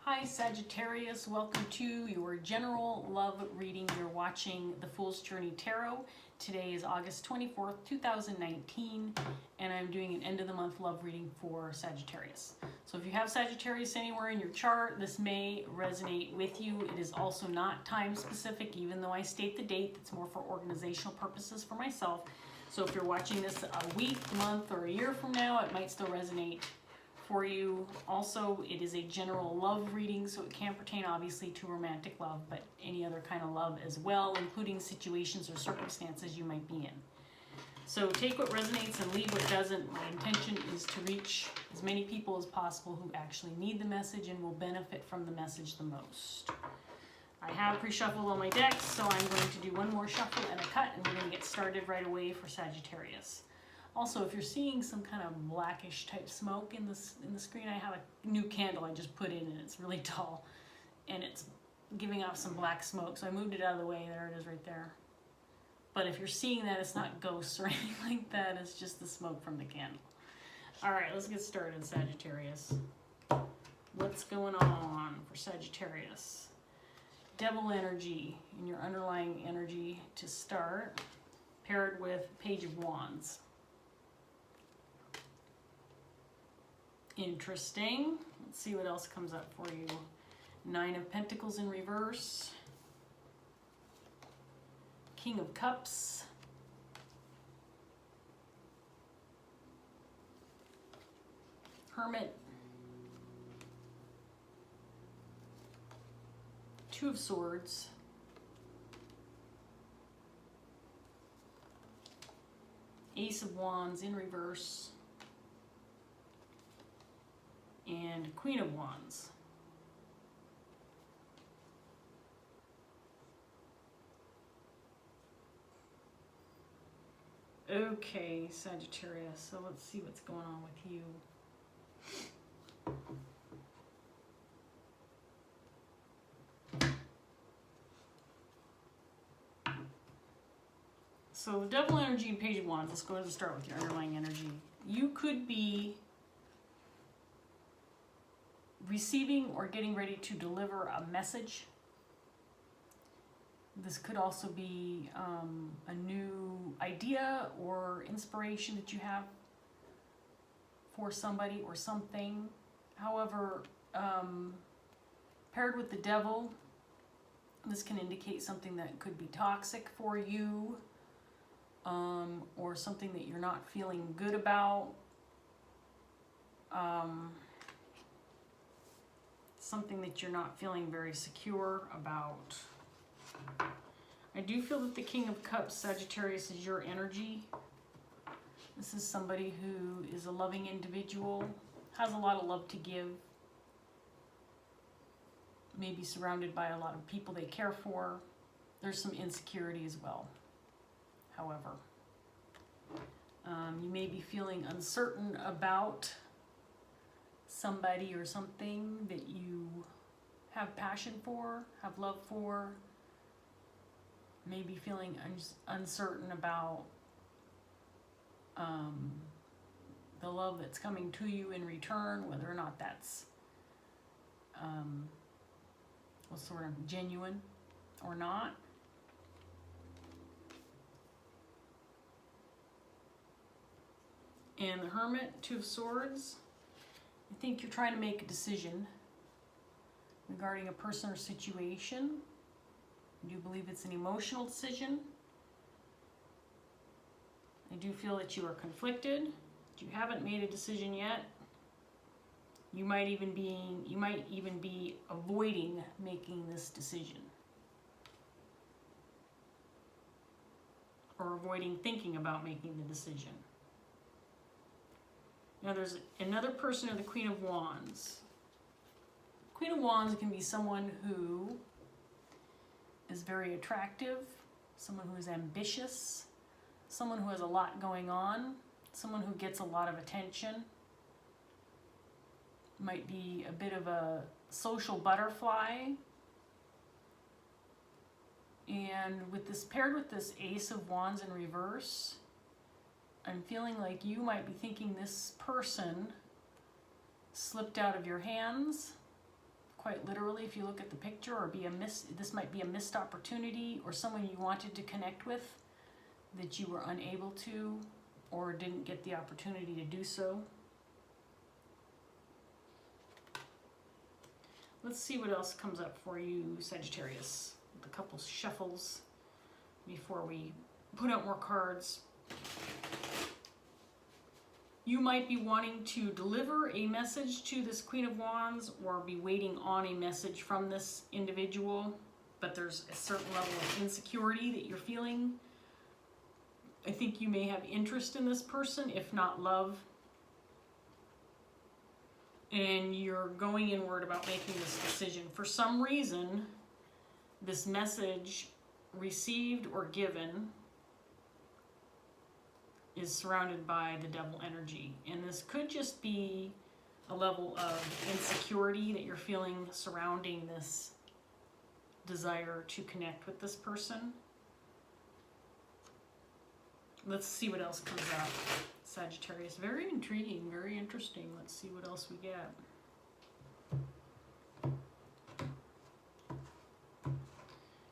Hi Sagittarius, welcome to your general love reading. You're watching the Fool's Journey Tarot. Today is August 24th, 2019, and I'm doing an end of the month love reading for Sagittarius. So if you have Sagittarius anywhere in your chart, this may resonate with you. It is also not time specific, even though I state the date. It's more for organizational purposes for myself. So if you're watching this a week, month, or a year from now, it might still resonate for you. Also, it is a general love reading, so it can pertain obviously to romantic love, but any other kind of love as well, including situations or circumstances you might be in. So take what resonates and leave what doesn't. My intention is to reach as many people as possible who actually need the message and will benefit from the message the most. I have pre-shuffled all my decks, so I'm going to do one more shuffle and a cut, and we're going to get started right away for Sagittarius. Also, if you're seeing some kind of blackish type smoke in the screen, I have a new candle I just put in, and it's really tall, and it's giving off some black smoke, so I moved it out of the way. There it is right there. But if you're seeing that, it's not ghosts or anything like that. It's just the smoke from the candle. All right, let's get started, Sagittarius. What's going on for Sagittarius? Devil energy in your underlying energy to start, paired with Page of Wands. Interesting. Let's see what else comes up for you. Nine of Pentacles in reverse. King of Cups. Hermit. Two of Swords. Ace of Wands in reverse. And Queen of Wands. Okay, Sagittarius, so let's see what's going on with you. So the Devil energy and Page of Wands, let's go ahead and start with your underlying energy. You could be receiving or getting ready to deliver a message. This could also be a new idea or inspiration that you have for somebody or something. However, paired with the Devil, this can indicate something that could be toxic for you, or something that you're not feeling good about. Something that you're not feeling very secure about. I do feel that the King of Cups, Sagittarius, is your energy. This is somebody who is a loving individual, has a lot of love to give, maybe surrounded by a lot of people they care for. There's some insecurity as well, however. You may be feeling uncertain about somebody or something that you have passion for, have love for, maybe feeling uncertain about the love that's coming to you in return, whether or not that's sort of genuine or not. And the Hermit, Two of Swords. I think you're trying to make a decision regarding a person or situation. I do believe it's an emotional decision. I do feel that you are conflicted. You haven't made a decision yet. You might even be avoiding making this decision, or avoiding thinking about making the decision. Now there's another person of the Queen of Wands. Queen of Wands can be someone who is very attractive, someone who is ambitious, someone who has a lot going on, someone who gets a lot of attention. Might be a bit of a social butterfly. And with this, paired with this Ace of Wands in reverse, I'm feeling like you might be thinking this person slipped out of your hands quite literally if you look at the picture, or this might be a missed opportunity, or someone you wanted to connect with that you were unable to or didn't get the opportunity to do so. Let's see what else comes up for you, Sagittarius, with a couple shuffles before we put out more cards. You might be wanting to deliver a message to this Queen of Wands or be waiting on a message from this individual, but there's a certain level of insecurity that you're feeling. I think you may have interest in this person, if not love. And you're going inward about making this decision. For some reason, this message received or given is surrounded by the devil energy. And this could just be a level of insecurity that you're feeling surrounding this desire to connect with this person. Let's see what else comes out, Sagittarius. Very intriguing, very interesting. Let's see what else we get.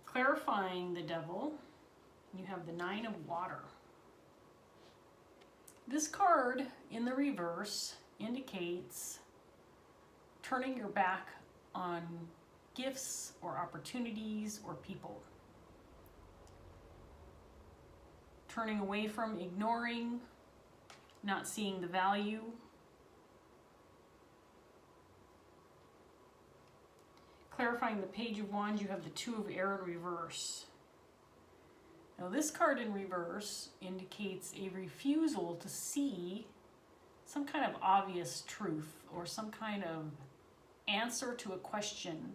Clarifying the devil, you have the Nine of Water. This card in the reverse indicates turning your back on gifts or opportunities or people. Turning away from, ignoring, not seeing the value. Clarifying the Page of Wands, you have the Two of Air in reverse. Now this card in reverse indicates a refusal to see some kind of obvious truth or some kind of answer to a question.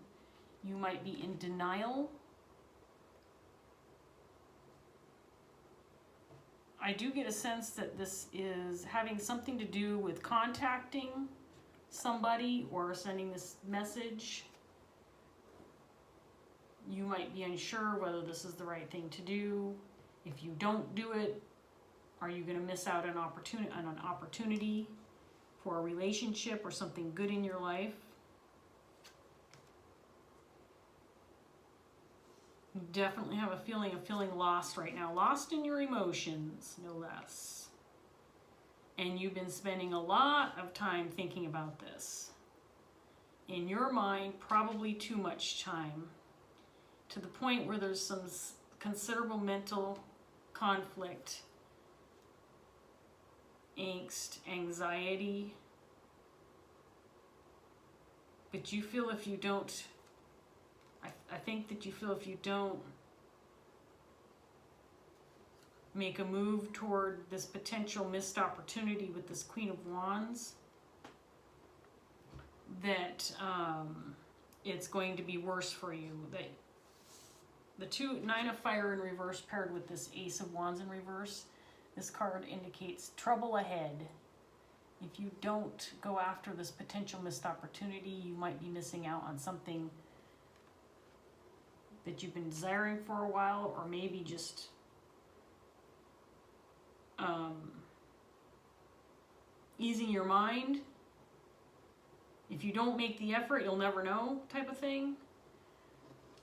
You might be in denial. I do get a sense that this is having something to do with contacting somebody or sending this message. You might be unsure whether this is the right thing to do. If you don't do it, are you going to miss out on an opportunity for a relationship or something good in your life? You definitely have a feeling of feeling lost right now. Lost in your emotions, no less. And you've been spending a lot of time thinking about this. In your mind, probably too much time. To the point where there's some considerable mental conflict, angst, anxiety. But you feel if you don't, I think that you feel if you don't make a move toward this potential missed opportunity with this Queen of Wands, that it's going to be worse for you. That the Nine of Fire in reverse paired with this Ace of Wands in reverse, this card indicates trouble ahead. If you don't go after this potential missed opportunity, you might be missing out on something that you've been desiring for a while, or maybe just easing your mind. If you don't make the effort, you'll never know type of thing.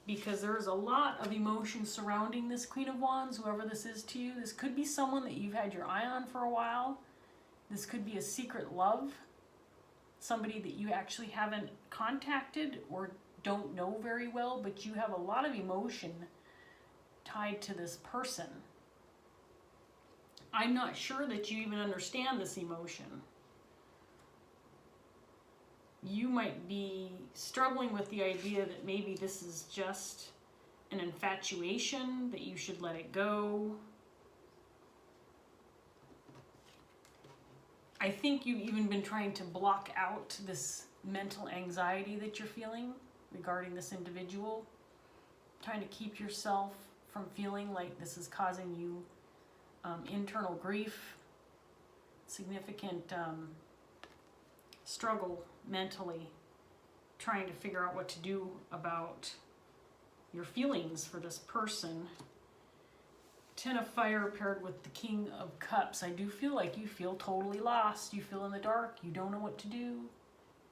Because there's a lot of emotion surrounding this Queen of Wands, whoever this is to you. This could be someone that you've had your eye on for a while. This could be a secret love. Somebody that you actually haven't contacted or don't know very well, but you have a lot of emotion tied to this person. I'm not sure that you even understand this emotion. You might be struggling with the idea that maybe this is just an infatuation, that you should let it go. I think you've even been trying to block out this mental anxiety that you're feeling regarding this individual, trying to keep yourself from feeling like this is causing you internal grief, significant struggle mentally, trying to figure out what to do about your feelings for this person. Ten of Fire paired with the King of Cups. I do feel like you feel totally lost. You feel in the dark. You don't know what to do.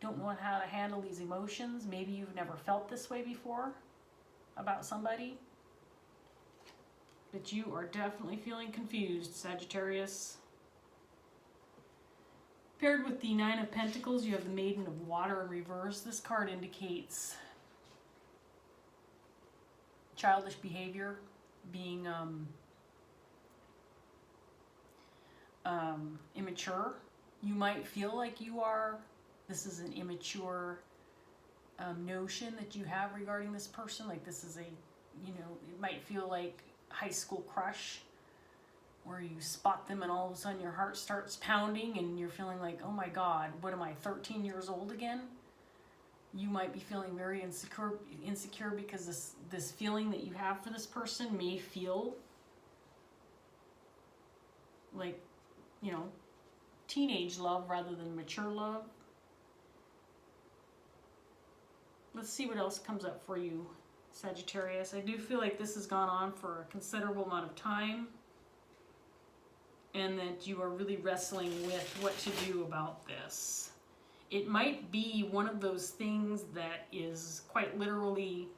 don't know how to handle these emotions. Maybe you've never felt this way before about somebody. But you are definitely feeling confused, Sagittarius. Paired with the Nine of Pentacles, you have the Maiden of Water in reverse. This card indicates childish behavior, being immature. You might feel like you are. This is an immature notion that you have regarding this person. Like this is a, you know, it might feel like high school crush where you spot them and all of a sudden your heart starts pounding and you're feeling like, oh my God, what am I, 13 years old again? You might be feeling very insecure because this feeling that you have for this person may feel like, you know, teenage love rather than mature love. Let's see what else comes up for you, Sagittarius. I do feel like this has gone on for a considerable amount of time and that you are really wrestling with what to do about this. It might be one of those things that is quite literally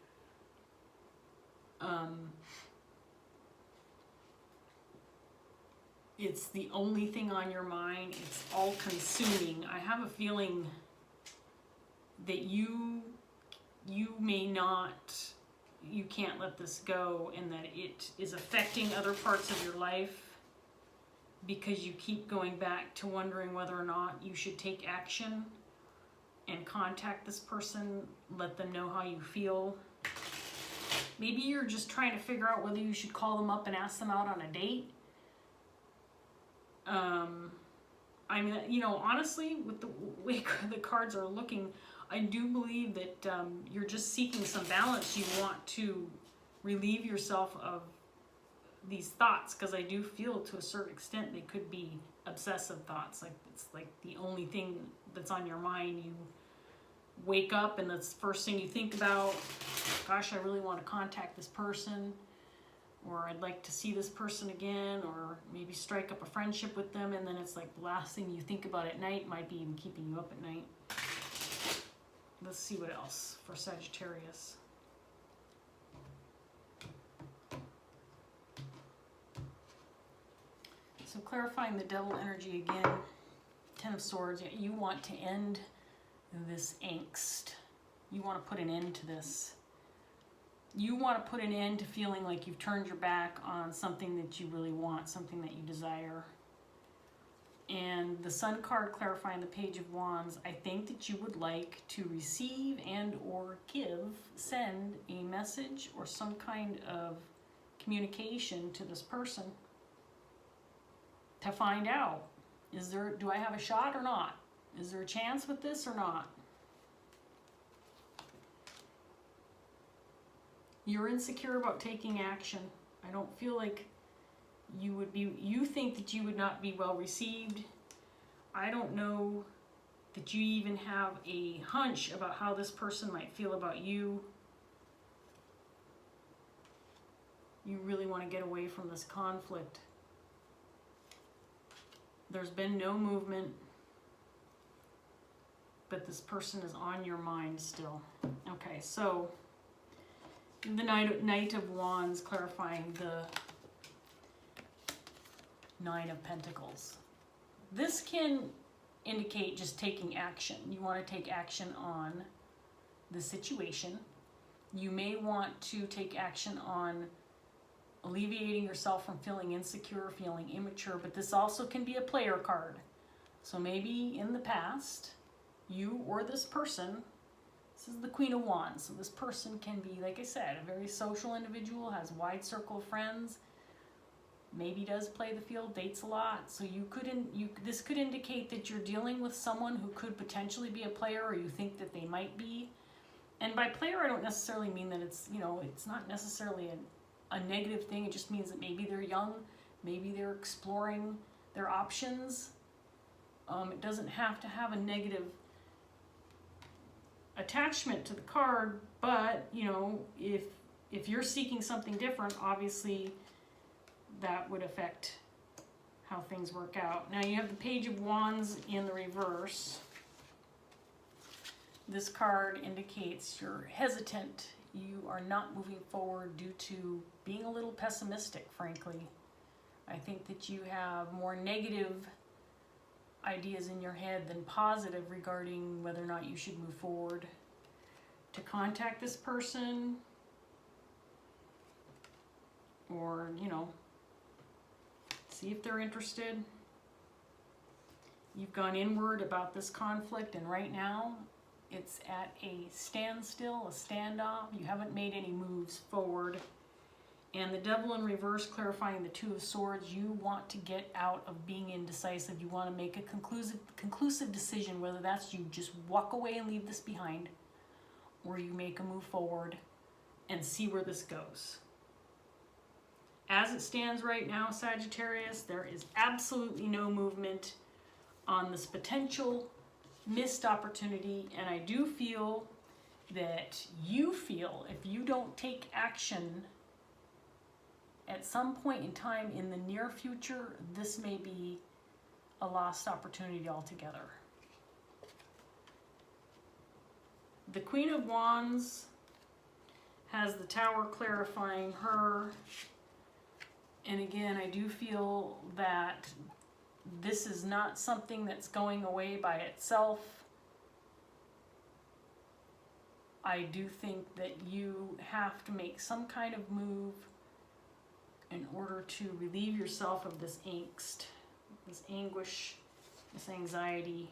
it's the only thing on your mind. It's all consuming. I have a feeling that you may not, you can't let this go, and that it is affecting other parts of your life because you keep going back to wondering whether or not you should take action and contact this person, let them know how you feel. Maybe you're just trying to figure out whether you should call them up and ask them out on a date. I mean, you know, honestly, with the way the cards are looking, I do believe that you're just seeking some balance. You want to relieve yourself of these thoughts, because I do feel to a certain extent they could be obsessive thoughts. Like it's like the only thing that's on your mind. You wake up and that's the first thing you think about. Gosh, I really want to contact this person, or I'd like to see this person again, or maybe strike up a friendship with them, and then it's like the last thing you think about at night might be even keeping you up at night. Let's see what else for Sagittarius. So clarifying the devil energy again, Ten of Swords. You want to end this angst. You want to put an end to this. You want to put an end to feeling like you've turned your back on something that you really want, something that you desire. And the Sun card clarifying the Page of Wands, I think that you would like to receive and or send a message or some kind of communication to this person to find out, do I have a shot or not? Is there a chance with this or not? You're insecure about taking action. I don't feel like you think that you would not be well received. I don't know that you even have a hunch about how this person might feel about you. You really want to get away from this conflict. There's been no movement, but this person is on your mind still. Okay, so the Knight of Wands clarifying the Nine of Pentacles. This can indicate just taking action. You want to take action on the situation. You may want to take action on alleviating yourself from feeling insecure, feeling immature, but this also can be a player card. So maybe in the past, you or this person, this is the Queen of Wands, so this person can be, like I said, a very social individual, has a wide circle of friends, maybe does play the field, dates a lot. So this could indicate that you're dealing with someone who could potentially be a player, or you think that they might be. And by player, I don't necessarily mean that it's, you know, it's not necessarily a negative thing. It just means that maybe they're young, maybe they're exploring their options. It doesn't have to have a negative attachment to the card, but you know, if you're seeking something different, obviously that would affect how things work out. Now you have the Page of Wands in the reverse. This card indicates you're hesitant. You are not moving forward due to being a little pessimistic, frankly. I think that you have more negative ideas in your head than positive regarding whether or not you should move forward. To contact this person, or, you know, see if they're interested. You've gone inward about this conflict, and right now it's at a standstill, a standoff. You haven't made any moves forward. And the Devil in reverse, clarifying the Two of Swords. You want to get out of being indecisive. You want to make a conclusive decision, whether that's you just walk away and leave this behind, or you make a move forward and see where this goes. As it stands right now, Sagittarius, there is absolutely no movement on this potential missed opportunity, and I do feel that if you don't take action at some point in time in the near future, this may be a lost opportunity altogether. The Queen of Wands has the Tower clarifying her. And again, I do feel that this is not something that's going away by itself. I do think that you have to make some kind of move in order to relieve yourself of this angst, this anguish, this anxiety,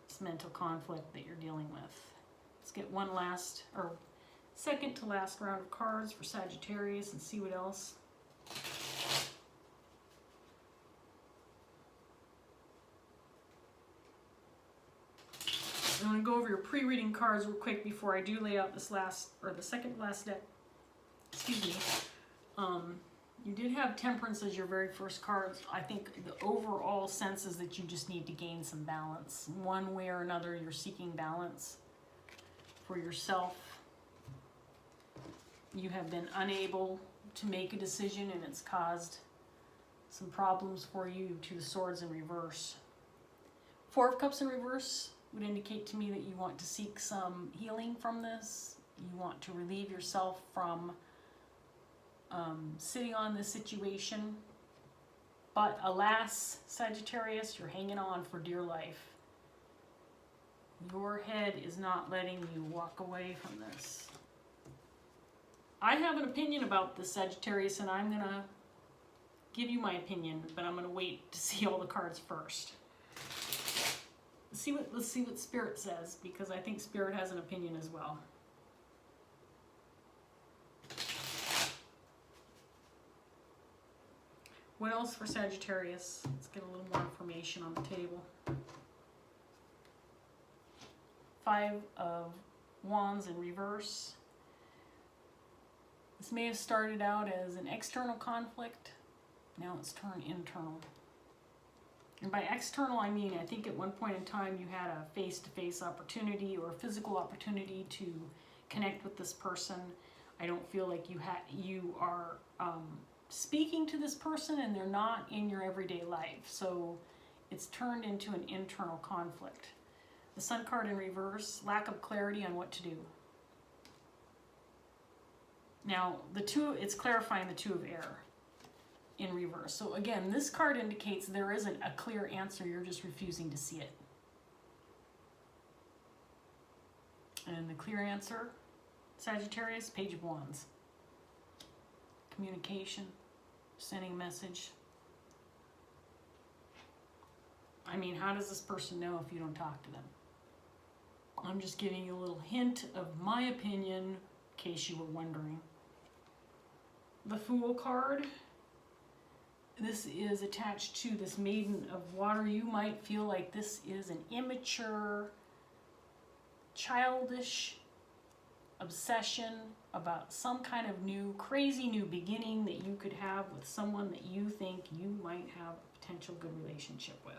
this mental conflict that you're dealing with. Let's get one last, or second to last round of cards for Sagittarius and see what else. I'm going to go over your pre-reading cards real quick before I do lay out this last, or the second to last deck. Excuse me. You did have Temperance as your very first cards. I think the overall sense is that you just need to gain some balance. One way or another, you're seeking balance for yourself. You have been unable to make a decision, and it's caused some problems for you. Two Swords in reverse. Four of Cups in reverse would indicate to me that you want to seek some healing from this. You want to relieve yourself from sitting on this situation. But alas, Sagittarius, you're hanging on for dear life. Your head is not letting you walk away from this. I have an opinion about this, Sagittarius, and I'm going to give you my opinion, but I'm going to wait to see all the cards first. Let's see what Spirit says, because I think Spirit has an opinion as well. What else for Sagittarius? Let's get a little more information on the table. Five of Wands in reverse. This may have started out as an external conflict. Now it's turned internal. And by external, I mean, I think at one point in time you had a face-to-face opportunity or a physical opportunity to connect with this person. I don't feel like you are speaking to this person, and they're not in your everyday life. So it's turned into an internal conflict. The Sun card in reverse, lack of clarity on what to do. Now, it's clarifying the Two of Air in reverse. So again, this card indicates there isn't a clear answer, you're just refusing to see it. And the clear answer, Sagittarius, Page of Wands. Communication, sending a message. I mean, how does this person know if you don't talk to them? I'm just giving you a little hint of my opinion in case you were wondering. The Fool card. This is attached to this Maiden of Water. You might feel like this is an immature, childish obsession about some kind of crazy new beginning that you could have with someone that you think you might have a potential good relationship with.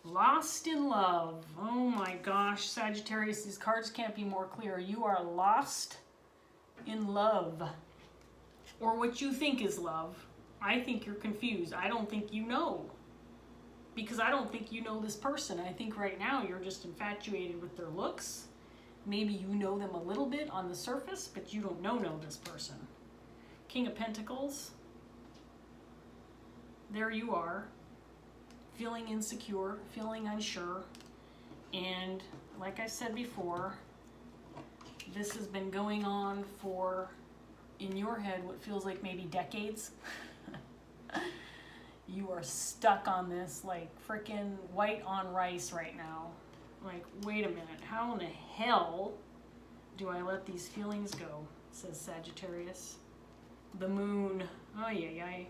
Lost in love. Oh my gosh, Sagittarius, these cards can't be more clear. You are lost in love. Or what you think is love. I think you're confused. I don't think you know. because I don't think you know this person. I think right now you're just infatuated with their looks. Maybe you know them a little bit on the surface, but you don't know this person. King of Pentacles. There you are, feeling insecure, feeling unsure. And like I said before, this has been going on for, in your head, what feels like maybe decades. You are stuck on this like frickin' white on rice right now. Like, wait a minute, how in the hell do I let these feelings go? Says Sagittarius. The moon. Oh, yeah.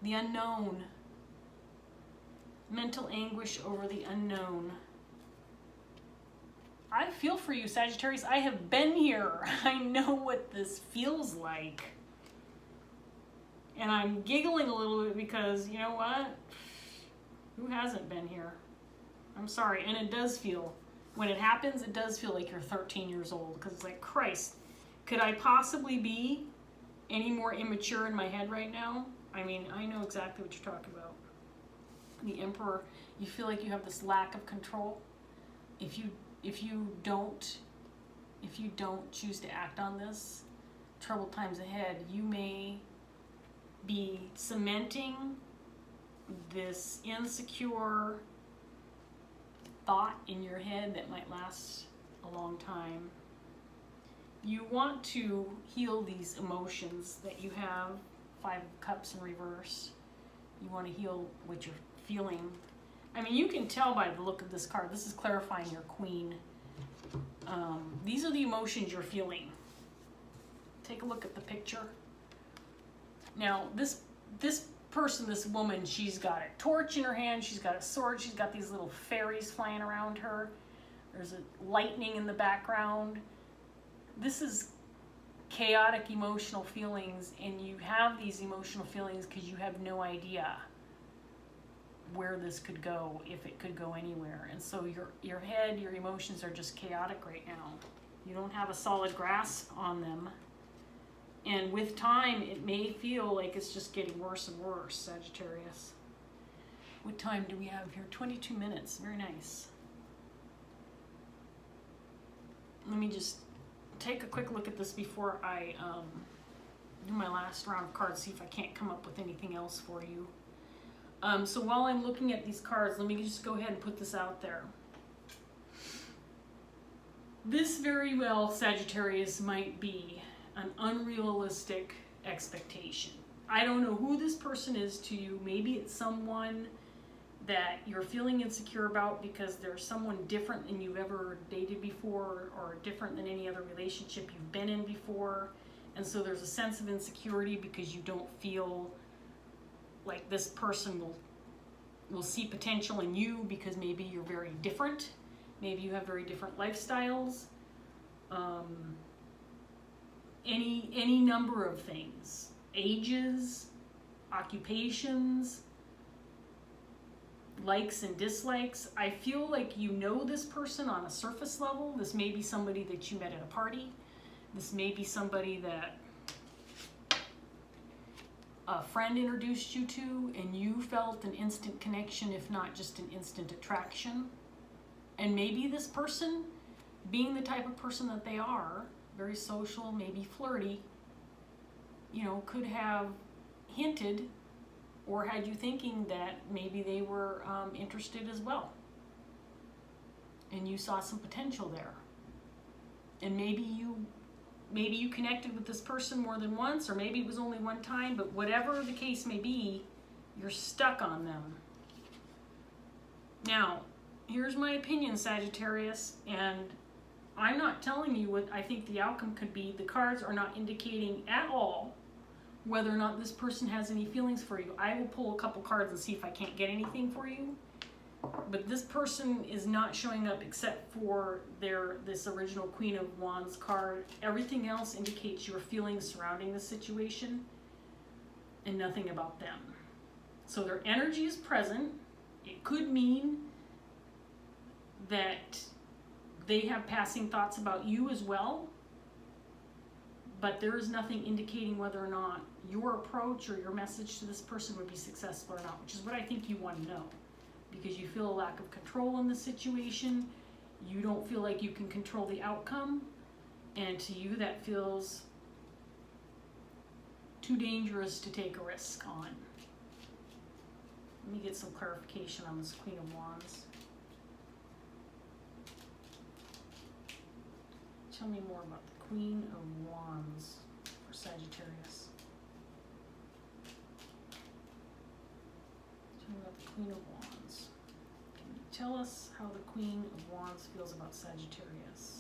The unknown. Mental anguish over the unknown. I feel for you, Sagittarius. I have been here. I know what this feels like. And I'm giggling a little bit because, you know what? Who hasn't been here? I'm sorry. And it does feel, when it happens, it does feel like you're 13 years old. Because it's like, Christ, could I possibly be any more immature in my head right now? I mean, I know exactly what you're talking about. The Emperor, you feel like you have this lack of control. If you don't choose to act on this, troubled times ahead, you may be cementing this insecure thought in your head that might last a long time. You want to heal these emotions that you have. 5 of Cups in reverse. You want to heal what you're feeling. I mean, you can tell by the look of this card. This is clarifying your Queen. These are the emotions you're feeling. Take a look at the picture. Now, this person, this woman, she's got a torch in her hand. She's got a sword. She's got these little fairies flying around her. There's a lightning in the background. This is chaotic emotional feelings, and you have these emotional feelings because you have no idea where this could go, if it could go anywhere. And so your head, your emotions are just chaotic right now. You don't have a solid grasp on them. And with time, it may feel like it's just getting worse and worse, Sagittarius. What time do we have here? 22 minutes. Very nice. Let me just take a quick look at this before I do my last round of cards, see if I can't come up with anything else for you. So while I'm looking at these cards, let me just go ahead and put this out there. This very well, Sagittarius, might be an unrealistic expectation. I don't know who this person is to you. Maybe it's someone that you're feeling insecure about because they're someone different than you've ever dated before, or different than any other relationship you've been in before. And so there's a sense of insecurity because you don't feel like this person will see potential in you because maybe you're very different. Maybe you have very different lifestyles. Any number of things. Ages, occupations, likes and dislikes. I feel like you know this person on a surface level. This may be somebody that you met at a party. This may be somebody that a friend introduced you to and you felt an instant connection, if not just an instant attraction. And maybe this person, being the type of person that they are, very social, maybe flirty, you know, could have hinted or had you thinking that maybe they were interested as well. And you saw some potential there. And maybe you connected with this person more than once, or maybe it was only one time, but whatever the case may be, you're stuck on them. Now, here's my opinion, Sagittarius, and I'm not telling you what I think the outcome could be. The cards are not indicating at all whether or not this person has any feelings for you. I will pull a couple cards and see if I can't get anything for you. But this person is not showing up except for this original Queen of Wands card. Everything else indicates your feelings surrounding the situation and nothing about them. So their energy is present. It could mean that they have passing thoughts about you as well. but there is nothing indicating whether or not your approach or your message to this person would be successful or not, which is what I think you want to know. Because you feel a lack of control in the situation, you don't feel like you can control the outcome, and to you that feels too dangerous to take a risk on. Let me get some clarification on this Queen of Wands. Tell me more about the Queen of Wands for Sagittarius. Tell me about the Queen of Wands. Can you tell us how the Queen of Wands feels about Sagittarius?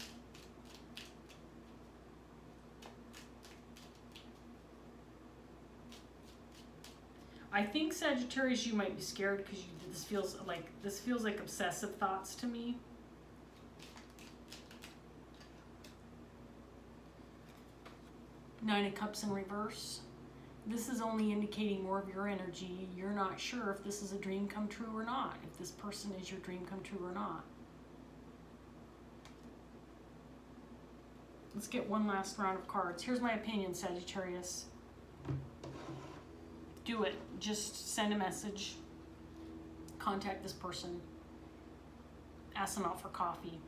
I think Sagittarius, you might be scared because this feels like obsessive thoughts to me. Nine of Cups in reverse. This is only indicating more of your energy. You're not sure if this is a dream come true or not, if this person is your dream come true or not. Let's get one last round of cards. Here's my opinion, Sagittarius. Do it. Just send a message. Contact this person. Ask them out for coffee.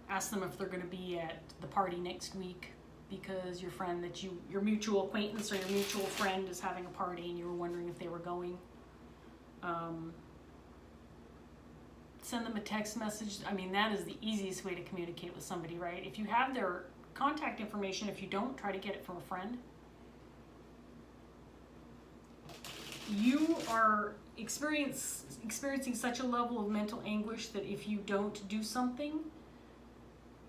Ask them if they're going to be at the party next week because your friend that your mutual acquaintance or your mutual friend is having a party and you were wondering if they were going. Send them a text message. I mean, that is the easiest way to communicate with somebody, right? If you have their contact information, if you don't, try to get it from a friend. You are experiencing such a level of mental anguish that if you don't do something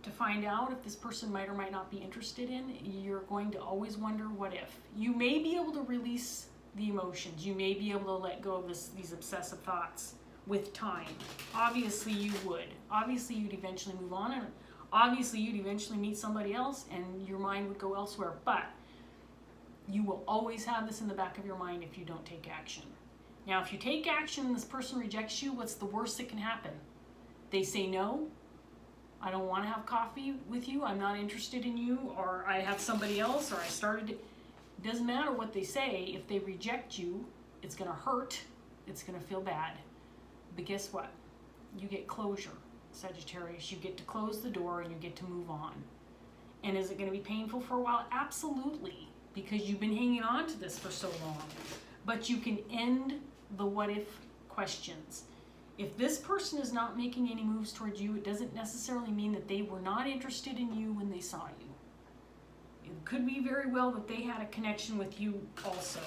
to find out if this person might or might not be interested in, you're going to always wonder what if. You may be able to release the emotions. You may be able to let go of these obsessive thoughts with time. Obviously you would. Obviously you'd eventually move on, and obviously you'd eventually meet somebody else and your mind would go elsewhere. But you will always have this in the back of your mind if you don't take action. Now, if you take action and this person rejects you, what's the worst that can happen? They say no. I don't want to have coffee with you. I'm not interested in you, or I have somebody else, or I started. It doesn't matter what they say. If they reject you, it's going to hurt. It's going to feel bad. But guess what? You get closure, Sagittarius. You get to close the door and you get to move on. And is it going to be painful for a while? Absolutely, because you've been hanging on to this for so long. But you can end the what if questions. If this person is not making any moves towards you, it doesn't necessarily mean that they were not interested in you when they saw you. It could be very well that they had a connection with you also.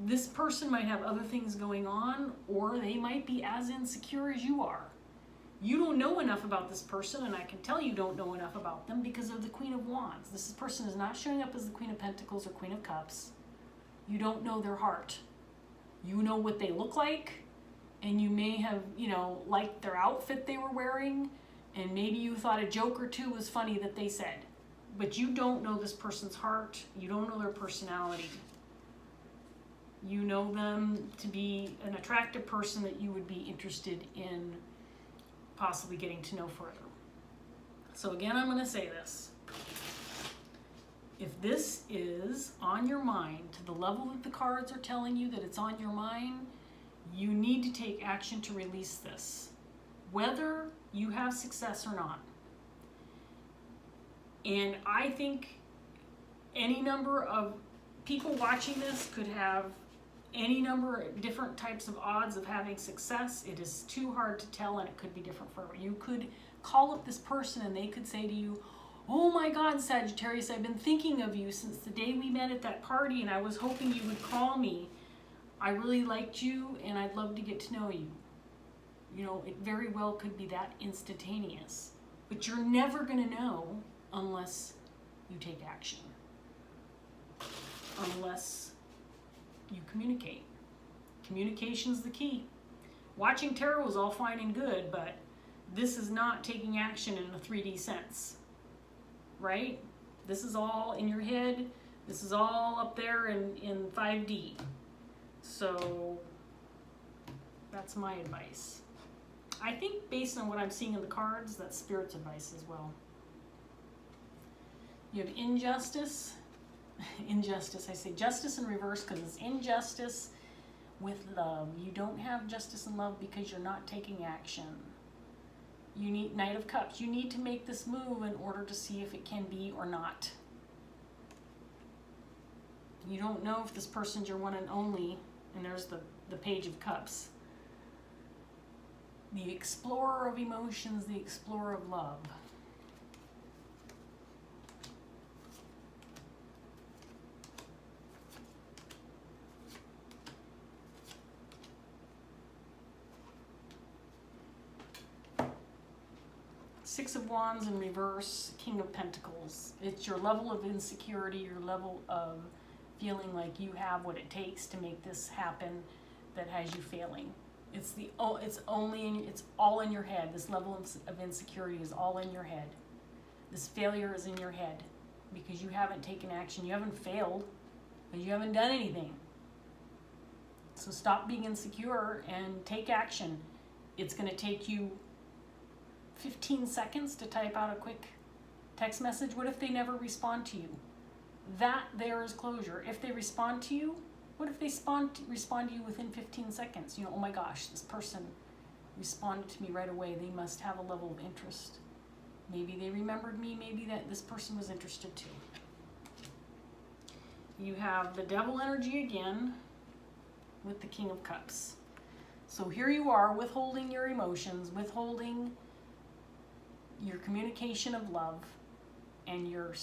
This person might have other things going on, or they might be as insecure as you are. You don't know enough about this person, and I can tell you don't know enough about them because of the Queen of Wands. This person is not showing up as the Queen of Pentacles or Queen of Cups. You don't know their heart. You know what they look like, and you may have, liked their outfit they were wearing, and maybe you thought a joke or two was funny that they said. But you don't know this person's heart. You don't know their personality. You know them to be an attractive person that you would be interested in possibly getting to know further. So again, I'm going to say this. If this is on your mind to the level that the cards are telling you that it's on your mind, you need to take action to release this, whether you have success or not. And I think any number of people watching this could have any number of different types of odds of having success. It is too hard to tell, and it could be different for everyone. You could call up this person and they could say to you, "Oh my God, Sagittarius, I've been thinking of you since the day we met at that party, and I was hoping you would call me. I really liked you and I'd love to get to know you." It very well could be that instantaneous. But you're never going to know unless you take action. Unless you communicate. Communication's the key. Watching tarot is all fine and good, but this is not taking action in a 3D sense, right? This is all in your head. This is all up there in 5D. So that's my advice. I think based on what I'm seeing in the cards, that's Spirit's advice as well. You have injustice. Injustice, I say justice in reverse because it's injustice with love. You don't have justice and love because you're not taking action. You need Knight of Cups. You need to make this move in order to see if it can be or not. You don't know if this person's your one and only, and there's the Page of Cups. The explorer of emotions, the explorer of love. Six of Wands in reverse, King of Pentacles. It's your level of insecurity, your level of feeling like you have what it takes to make this happen that has you failing. It's all in your head. This level of insecurity is all in your head. This failure is in your head because you haven't taken action. You haven't failed, but you haven't done anything. So stop being insecure and take action. It's going to take you 15 seconds to type out a quick text message. What if they never respond to you? That there is closure. If they respond to you, what if they respond to you within 15 seconds? You know, oh my gosh, this person responded to me right away. They must have a level of interest. Maybe they remembered me. Maybe that this person was interested too. You have the Devil energy again with the King of Cups. So here you are withholding your emotions, withholding your communication of love, and you're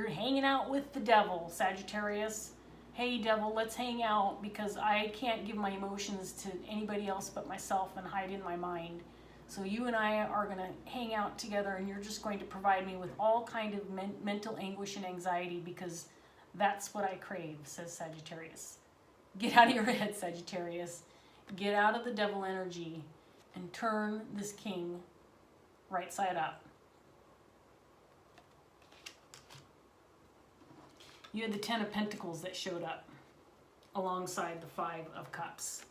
hanging out with the devil, Sagittarius. Hey devil, let's hang out because I can't give my emotions to anybody else but myself and hide in my mind. So you and I are going to hang out together, and you're just going to provide me with all kind of mental anguish and anxiety because that's what I crave, says Sagittarius. Get out of your head, Sagittarius. Get out of the devil energy and turn this king right side up. You had the Ten of Pentacles that showed up alongside the Five of Cups.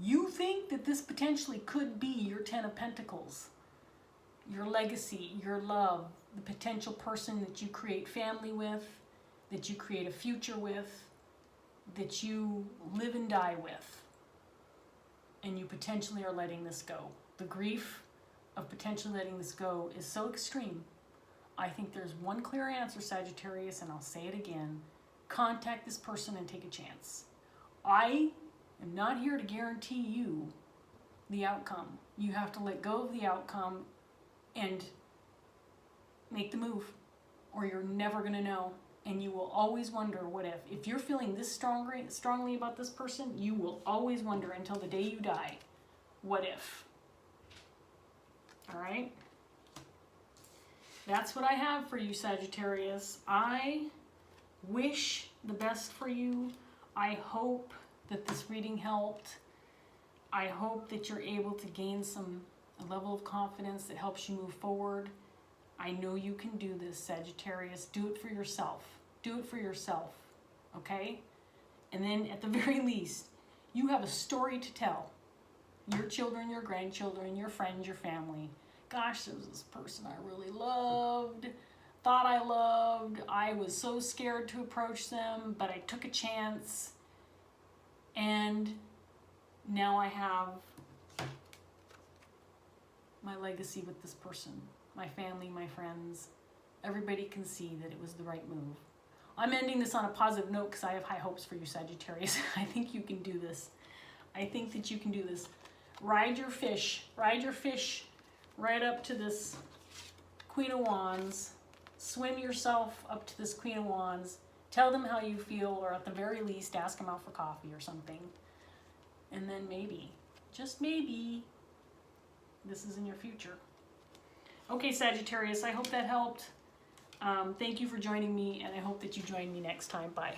You think that this potentially could be your Ten of Pentacles, your legacy, your love, the potential person that you create family with, that you create a future with, that you live and die with, and you potentially are letting this go. The grief of potentially letting this go is so extreme. I think there's one clear answer, Sagittarius, and I'll say it again. Contact this person and take a chance. I am not here to guarantee you the outcome. You have to let go of the outcome and make the move, or you're never going to know. And you will always wonder, what if? If you're feeling this strongly about this person, you will always wonder until the day you die, what if? All right? That's what I have for you, Sagittarius. I wish the best for you. I hope that this reading helped. I hope that you're able to gain a level of confidence that helps you move forward. I know you can do this, Sagittarius. Do it for yourself. Do it for yourself, okay? And then at the very least, you have a story to tell. Your children, your grandchildren, your friends, your family. Gosh, there was this person I really loved, thought I loved. I was so scared to approach them, but I took a chance. And now I have my legacy with this person. My family, my friends. Everybody can see that it was the right move. I'm ending this on a positive note because I have high hopes for you, Sagittarius. I think you can do this. I think that you can do this. Ride your fish. Ride your fish right up to this Queen of Wands. Swim yourself up to this Queen of Wands. Tell them how you feel, or at the very least, ask them out for coffee or something. And then maybe, just maybe, this is in your future. Okay, Sagittarius, I hope that helped. Thank you for joining me, and I hope that you join me next time. Bye.